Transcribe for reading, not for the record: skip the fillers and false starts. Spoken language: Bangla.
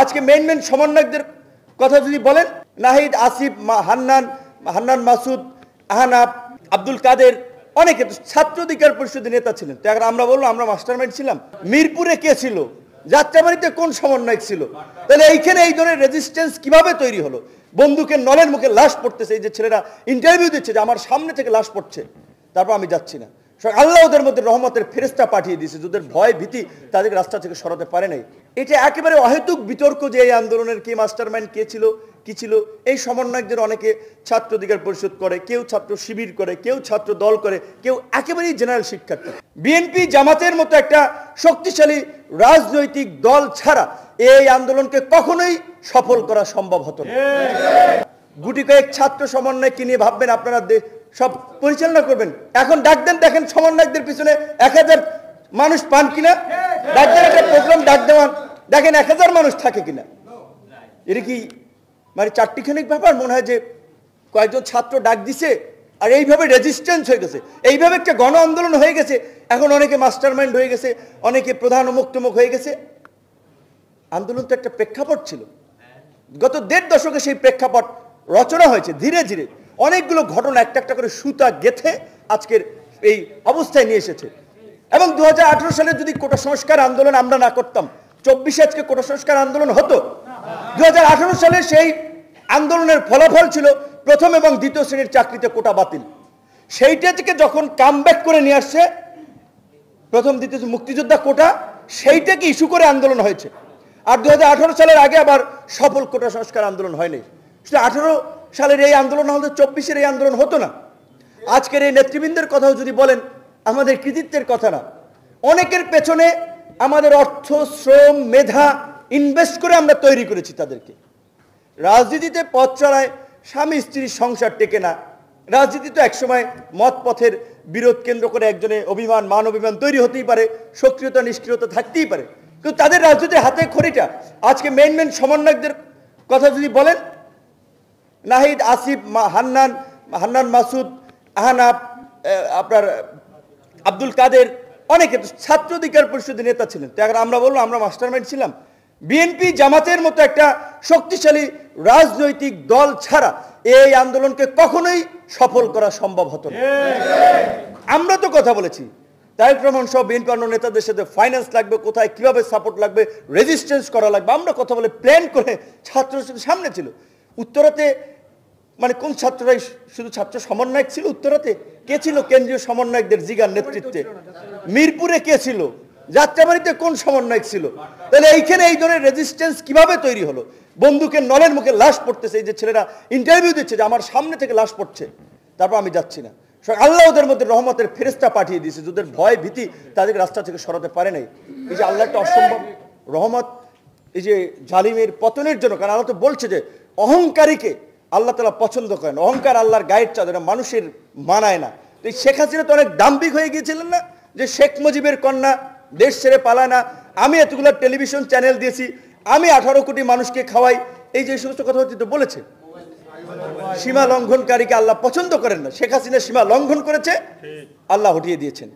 আজকে মেন সমন্বয়কদের কথা যদি বলেন, নাহিদ, আসিফ, হান্নান মাসুদ, আহনাফ, আব্দুল কাদের, অনেকে ছাত্র অধিকার পরিষদের নেতা ছিলেন। তো এখন আমরা বলবো আমরা মাস্টারমাইন্ড ছিলাম? মিরপুরে কে ছিল? যাত্রাবাড়িতে কোন সমন্বয়ক ছিল? তাহলে এইখানে এই ধরনের রেজিস্ট্যান্স কিভাবে তৈরি হলো? বন্দুকের নলের মুখে লাশ পড়তেছে, এই যে ছেলেরা ইন্টারভিউ দিচ্ছে যে আমার সামনে থেকে লাশ পড়ছে, তারপর আমি যাচ্ছি না। আল্লাহ ওদের মধ্যে রহমতের ফেরেশতা পাঠিয়ে দিয়েছে, যাদের ভয় ভীতি তাদেরকে রাস্তা থেকে সরাতে পারে নাই। এটা একেবারে অহেতুক বিতর্ক যে এই আন্দোলনের কে মাস্টারমাইন্ড, কে ছিল, কি ছিল। এই সমন্বয়কদের অনেকে ছাত্র অধিকার পরিষদ করে, কেউ ছাত্র শিবির করে, কেউ ছাত্র দল করে, কেউ একেবারেই জেনারেল শিক্ষার্থী। বিএনপি জামাতের মতো একটা শক্তিশালী রাজনৈতিক দল ছাড়া এই আন্দোলনকে কখনোই সফল করা সম্ভব হতো না। গুটি কয়েক ছাত্র সমন্বয়কে নিয়ে ভাববেন আপনারা সব পরিচালনা করবেন। এখন ডাক দেন, দেখেন সমন্বয়কদের পিছনে 1000 মানুষ পান কিনা। ডাক দেন, একটা প্রোগ্রাম ডাক দেওয়ান, দেখেন 1000 মানুষ থাকে কিনা। এটা কি মানে চারটিখানিক ব্যাপার? মনে হয় যে কয়েকজন ছাত্র ডাক দিছে আর এইভাবে রেজিস্ট্যান্স হয়ে গেছে, এইভাবে একটা গণ আন্দোলন হয়ে গেছে। এখন অনেকে মাস্টারমাইন্ড হয়ে গেছে, অনেকে প্রধান অমুক হয়ে গেছে। আন্দোলন তো একটা প্রেক্ষাপট ছিল। গত 1.5 দশকে সেই প্রেক্ষাপট রচনা হয়েছে। ধীরে ধীরে অনেকগুলো ঘটনা একটা একটা করে সুতা গেথে আজকের এই অবস্থায় নিয়ে এসেছে। এবং 2018 সালে যদি কোটা সংস্কার আন্দোলন আমরা না করতাম, 24-এ আজকে কোটা সংস্কার আন্দোলন হতো। 2018 সালে সেই আন্দোলনের ফলাফল ছিল প্রথম এবং দ্বিতীয় শ্রেণীর চাকরিতে কোটা বাতিল। সেইটা থেকে যখন কামব্যাক করে নিয়ে আসছে প্রথম দ্বিতীয় মুক্তিযোদ্ধা কোটা, সেইটাকে ইস্যু করে আন্দোলন হয়েছে। আর 2018 সালের আগে আবার সফল কোটা সংস্কার আন্দোলন হয়নি। 18 সালের এই আন্দোলন হলে 24-এর এই আন্দোলন হতো না। আজকের এই নেতৃবৃন্দের কথাও যদি বলেন, আমাদের কৃতিত্বের কথা না, অনেকের পেছনে আমাদের অর্থ, শ্রম, মেধা ইনভেস্ট করে আমরা তৈরি করেছি তাদেরকে। রাজনীতিতে পথ চলায় স্বামী স্ত্রীর সংসার টেকে না। রাজনীতি তো একসময় মত পথের বিরোধ কেন্দ্র করে একজনে অভিমান, মান অভিমান তৈরি হতেই পারে, সক্রিয়তা নিষ্ক্রিয়তা থাকতেই পারে, কিন্তু তাদের রাজনীতির হাতে খড়িটা। আজকে মেন সমন্বয়কদের কথা যদি বলেন, নাহিদ, আসিফ, হান্নান মাসুদ, আহনাফ, আপনার আব্দুল কাদের, অনেকে ছাত্র অধিকার পরিষদের নেতা ছিলেন। তো এখন আমরা বলবো আমরা মাস্টারমাইন্ড ছিলাম? বিএনপি জামাতের মতো একটা শক্তিশালী রাজনৈতিক দল ছাড়া এই আন্দোলনকে কখনোই সফল করা সম্ভব হতো না। আমরা তো কথা বলেছি, তারেক রহমান সহ বিএনপি অন্য নেতাদের সাথে ফাইন্যান্স লাগবে, কোথায় কিভাবে সাপোর্ট লাগবে, রেজিস্ট্যান্স করা লাগবে, আমরা কথা বলে প্ল্যান করে ছাত্রদের সামনে ছিল। উত্তরাতে মানে কোন ছাত্ররাই শুধু ছাত্র সমন্বয়ক ছিল? উত্তরাতে কে ছিল কেন্দ্রীয় সমন্বয়কদের জিগার নেতৃত্বে? মিরপুরে কে ছিল? যাত্রাবাড়িতে কোন সমন্বয়ক ছিল? তাহলে এইখানে এই ধরনের রেজিস্ট্যান্স কিভাবে তৈরি হলো? বন্দুকের নলের মুখে লাশ পড়তেছে, এই যে ছেলেরা ইন্টারভিউ দিচ্ছে যে আমার সামনে থেকে লাশ পড়ছে, তারপর আমি যাচ্ছি না। আল্লাহ ওদের মধ্যে রহমতের ফেরেশতা পাঠিয়ে দিয়েছে, যাদের ভয় ভীতি তাদেরকে রাস্তা থেকে সরাতে পারে নাই। এই যে আল্লাহ একটা অসম্ভব রহমত এই যে জালিমের পতনের জন্য। কারণ আল্লাহ তো বলছে যে অহংকারীকে আল্লাহ তাআলা পছন্দ করেন। অহংকার আল্লাহর গায়ের চাদর, মানুষের মানায় না। তো এই শেখ হাসিনা তো অনেক দাম্ভিক হয়ে গিয়েছিলেন না, যে শেখ মুজিবের কন্যা দেশ ছেড়ে পালায় না, আমি এতগুলো টেলিভিশন চ্যানেল দিয়েছি, আমি 18 কোটি মানুষকে খাওয়াই, এই যে সমস্ত কথা তো বলেছে। সীমা লঙ্ঘনকারীকে আল্লাহ পছন্দ করেন না। শেখ হাসিনা সীমা লঙ্ঘন করেছে, আল্লাহ হটিয়ে দিয়েছেন।